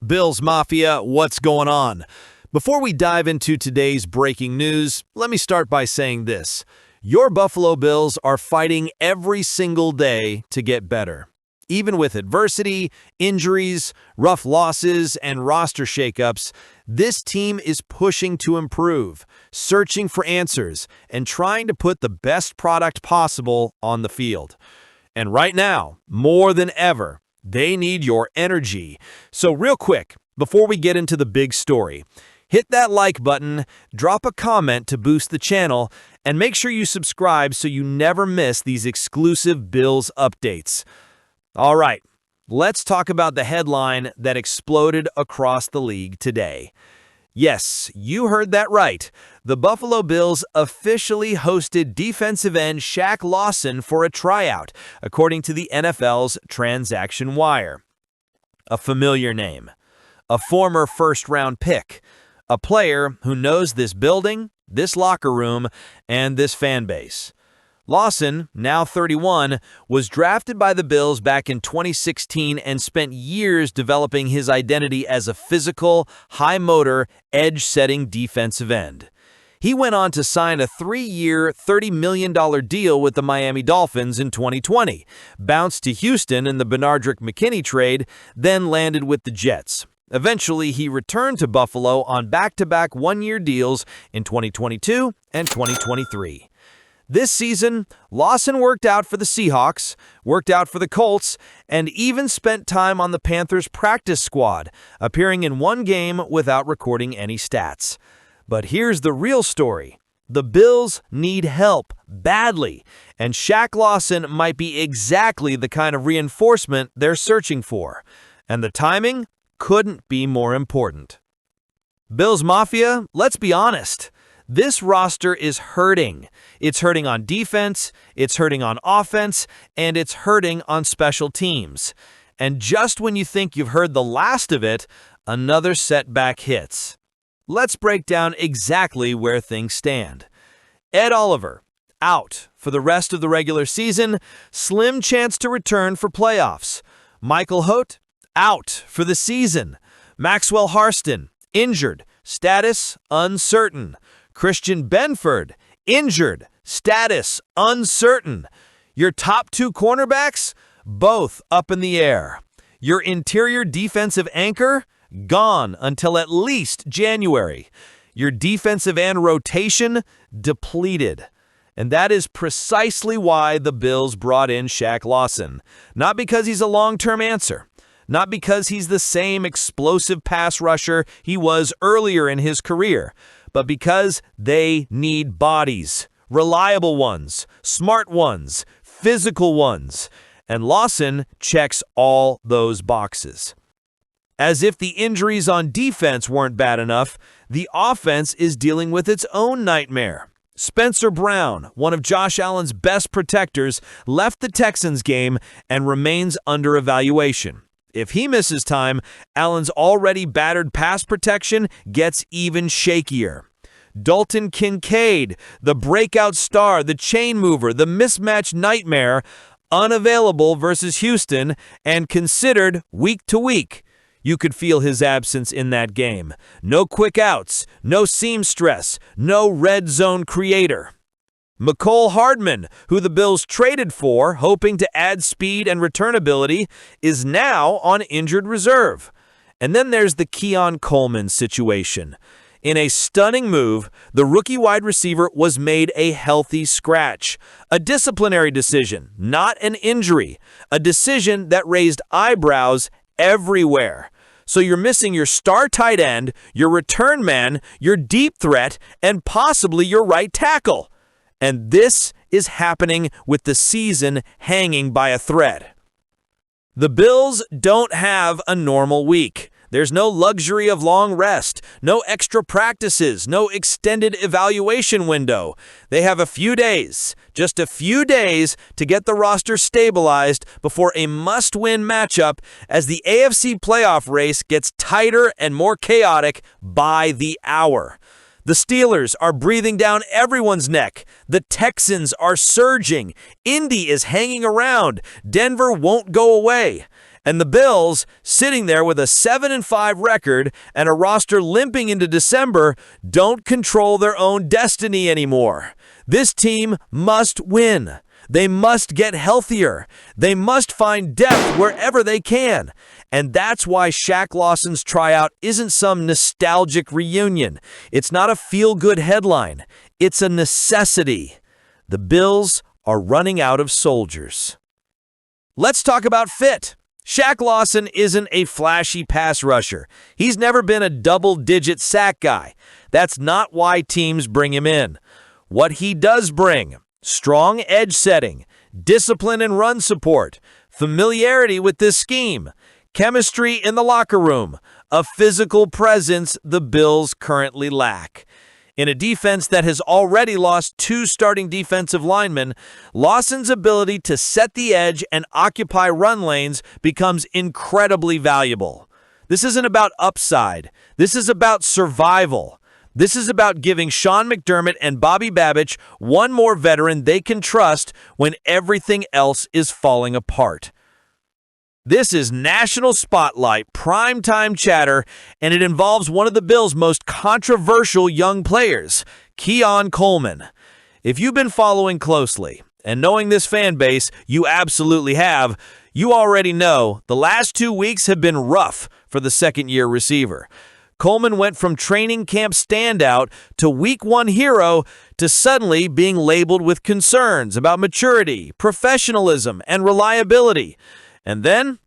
Bills Mafia, what's going on? Before we dive into today's breaking news, let me start by saying this. Your Buffalo Bills are fighting every single day to get better. Even with adversity, injuries, rough losses, and roster shakeups, this team is pushing to improve, searching for answers, and trying to put the best product possible on the field. And right now, more than ever, they need your energy. So real quick, before we get into the big story, hit that like button, drop a comment to boost the channel, and make sure you subscribe so you never miss these exclusive Bills updates. All right, let's talk about the headline that exploded across the league today. Yes, you heard that right. The Buffalo Bills officially hosted defensive end Shaq Lawson for a tryout, according to the NFL's Transaction Wire. A familiar name, a former first-round pick, a player who knows this building, this locker room, and this fan base. Lawson, now 31, was drafted by the Bills back in 2016 and spent years developing his identity as a physical, high-motor, edge-setting defensive end. He went on to sign a 3-year, $30 million deal with the Miami Dolphins in 2020, bounced to Houston in the Benardrick McKinney trade, then landed with the Jets. Eventually, he returned to Buffalo on back-to-back one-year deals in 2022 and 2023. This season, Lawson worked out for the Seahawks, worked out for the Colts, and even spent time on the Panthers' practice squad, appearing in one game without recording any stats. But here's the real story. The Bills need help badly, and Shaq Lawson might be exactly the kind of reinforcement they're searching for. And the timing couldn't be more important. Bills Mafia, let's be honest. This roster is hurting. It's hurting on defense, it's hurting on offense, and it's hurting on special teams. And just when you think you've heard the last of it, another setback hits. Let's break down exactly where things stand. Ed Oliver, out for the rest of the regular season, slim chance to return for playoffs. Michael Hoecht, out for the season. Maxwell Harston, injured, status uncertain. Christian Benford, injured, status uncertain. Your top two cornerbacks, both up in the air. Your interior defensive anchor, gone until at least January. Your defensive end rotation, depleted. And that is precisely why the Bills brought in Shaq Lawson. Not because he's a long-term answer. Not because he's the same explosive pass rusher he was earlier in his career, but because they need bodies, reliable ones, smart ones, physical ones, and Lawson checks all those boxes. As if the injuries on defense weren't bad enough, the offense is dealing with its own nightmare. Spencer Brown, one of Josh Allen's best protectors, left the Texans game and remains under evaluation. If he misses time, Allen's already battered pass protection gets even shakier. Dalton Kincaid, the breakout star, the chain mover, the mismatch nightmare, unavailable versus Houston and considered week to week. You could feel his absence in that game. No quick outs, no seam stress, no red zone creator. Mecole Hardman, who the Bills traded for, hoping to add speed and returnability, is now on injured reserve. And then there's the Keon Coleman situation. In a stunning move, the rookie wide receiver was made a healthy scratch. A disciplinary decision, not an injury. A decision that raised eyebrows everywhere. So you're missing your star tight end, your return man, your deep threat, and possibly your right tackle. And this is happening with the season hanging by a thread. The Bills don't have a normal week. There's no luxury of long rest, no extra practices, no extended evaluation window. They have a few days, just a few days, to get the roster stabilized before a must-win matchup as the AFC playoff race gets tighter and more chaotic by the hour. The Steelers are breathing down everyone's neck. The Texans are surging. Indy is hanging around. Denver won't go away. And the Bills, sitting there with a 7-5 record and a roster limping into December, don't control their own destiny anymore. This team must win. They must get healthier. They must find depth wherever they can. And that's why Shaq Lawson's tryout isn't some nostalgic reunion. It's not a feel-good headline. It's a necessity. The Bills are running out of soldiers. Let's talk about fit. Shaq Lawson isn't a flashy pass rusher. He's never been a double-digit sack guy. That's not why teams bring him in. What he does bring: strong edge setting, discipline and run support, familiarity with this scheme, chemistry in the locker room, a physical presence the Bills currently lack. In a defense that has already lost 2 starting defensive linemen, Lawson's ability to set the edge and occupy run lanes becomes incredibly valuable. This isn't about upside. This is about survival. This is about giving Sean McDermott and Bobby Babich one more veteran they can trust when everything else is falling apart. This is National Spotlight primetime chatter, and it involves one of the Bills' most controversial young players, Keon Coleman. If you've been following closely, and knowing this fan base, you absolutely have, you already know the last 2 weeks have been rough for the second-year receiver. Coleman went from training camp standout to week 1 hero to suddenly being labeled with concerns about maturity, professionalism, and reliability. And then,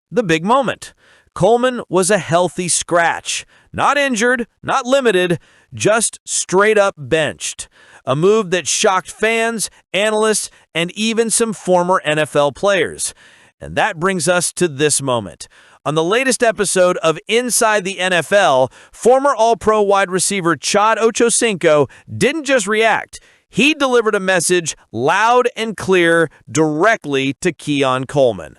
the big moment. Coleman was a healthy scratch. Not injured, not limited, just straight up benched. A move that shocked fans, analysts, and even some former NFL players. And that brings us to this moment. On the latest episode of Inside the NFL, former All-Pro wide receiver Chad Ochocinco didn't just react. He delivered a message loud and clear directly to Keon Coleman.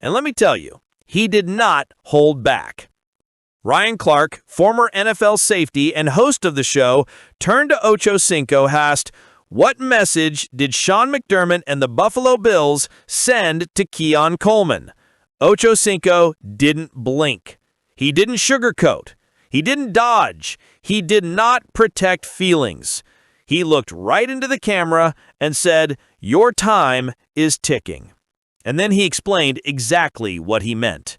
And let me tell you, he did not hold back. Ryan Clark, former NFL safety and host of the show, turned to Ochocinco and asked, "What message did Sean McDermott and the Buffalo Bills send to Keon Coleman?" Ochocinco didn't blink. He didn't sugarcoat. He didn't dodge. He did not protect feelings. He looked right into the camera and said, "Your time is ticking." And then he explained exactly what he meant.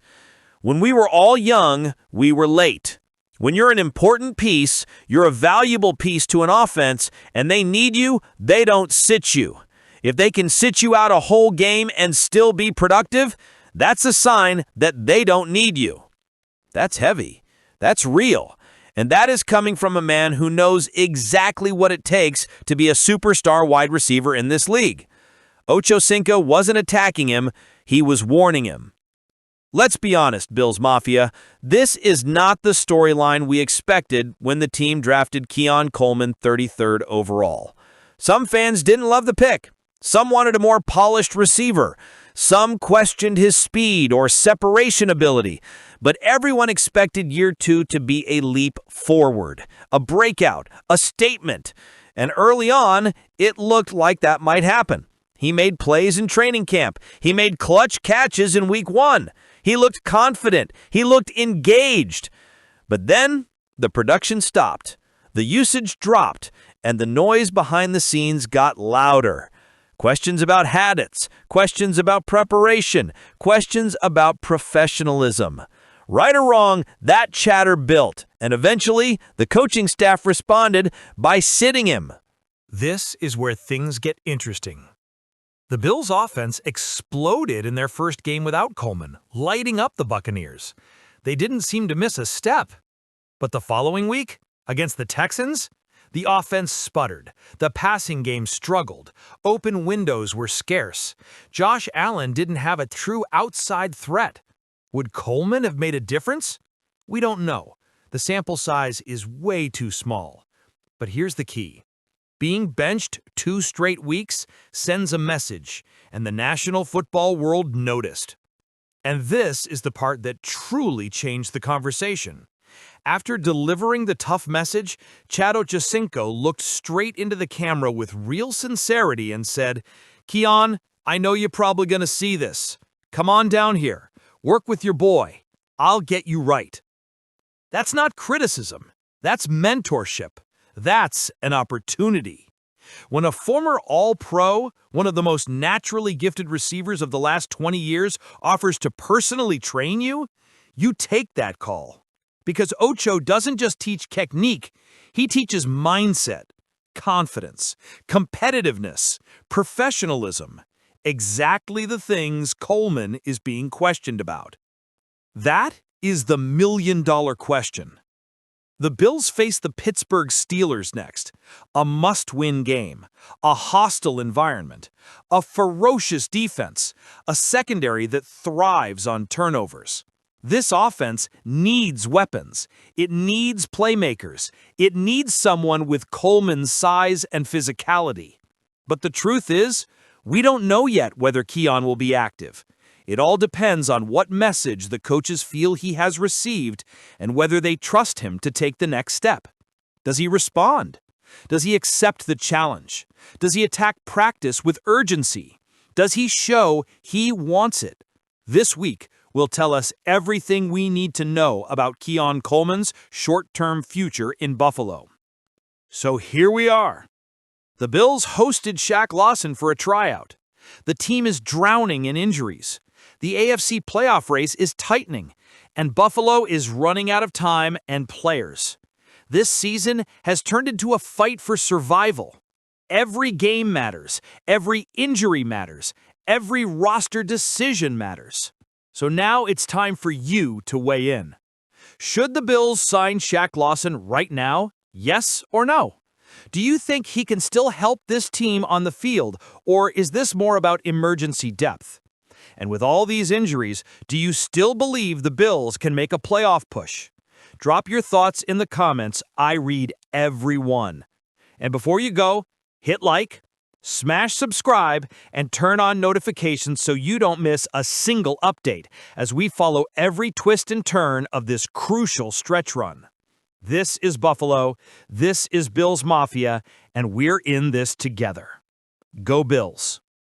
When we were all young, we were late. When you're an important piece, you're a valuable piece to an offense, and they need you, they don't sit you. If they can sit you out a whole game and still be productive, that's a sign that they don't need you. That's heavy. That's real. And that is coming from a man who knows exactly what it takes to be a superstar wide receiver in this league. Ochocinco wasn't attacking him, he was warning him. Let's be honest, Bills Mafia, this is not the storyline we expected when the team drafted Keon Coleman 33rd overall. Some fans didn't love the pick. Some wanted a more polished receiver. Some questioned his speed or separation ability. But everyone expected year 2 to be a leap forward, a breakout, a statement. And early on, it looked like that might happen. He made plays in training camp. He made clutch catches in week 1. He looked confident. He looked engaged. But then the production stopped. The usage dropped, and the noise behind the scenes got louder. Questions about habits, questions about preparation, questions about professionalism. Right or wrong, that chatter built, and eventually the coaching staff responded by sitting him. This is where things get interesting. The Bills' offense exploded in their first game without Coleman, lighting up the Buccaneers. They didn't seem to miss a step. But the following week, against the Texans, the offense sputtered. The passing game struggled. Open windows were scarce. Josh Allen didn't have a true outside threat. Would Coleman have made a difference? We don't know. The sample size is way too small. But here's the key. Being benched 2 straight weeks sends a message, and the national football world noticed. And this is the part that truly changed the conversation. After delivering the tough message, Chad Ochocinco looked straight into the camera with real sincerity and said, "Keon, I know you're probably going to see this. Come on down here. Work with your boy. I'll get you right. That's not criticism. That's mentorship. That's an opportunity. When a former All-Pro, one of the most naturally gifted receivers of the last 20 years, offers to personally train you, you take that call. Because Ocho doesn't just teach technique, he teaches mindset, confidence, competitiveness, professionalism. Exactly the things Coleman is being questioned about. That is the million-dollar question. The Bills face the Pittsburgh Steelers next, a must-win game, a hostile environment, a ferocious defense, a secondary that thrives on turnovers. This offense needs weapons. It needs playmakers. It needs someone with Coleman's size and physicality. But the truth is, we don't know yet whether Keon will be active. It all depends on what message the coaches feel he has received and whether they trust him to take the next step. Does he respond? Does he accept the challenge? Does he attack practice with urgency? Does he show he wants it? This week will tell us everything we need to know about Keon Coleman's short-term future in Buffalo. So here we are. The Bills hosted Shaq Lawson for a tryout. The team is drowning in injuries. The AFC playoff race is tightening, and Buffalo is running out of time and players. This season has turned into a fight for survival. Every game matters, every injury matters, every roster decision matters. So now it's time for you to weigh in. Should the Bills sign Shaq Lawson right now? Yes or no? Do you think he can still help this team on the field, or is this more about emergency depth? And with all these injuries, do you still believe the Bills can make a playoff push? Drop your thoughts in the comments. I read every one. And before you go, hit like, smash subscribe, and turn on notifications so you don't miss a single update as we follow every twist and turn of this crucial stretch run. This is Buffalo, this is Bills Mafia, and we're in this together. Go Bills!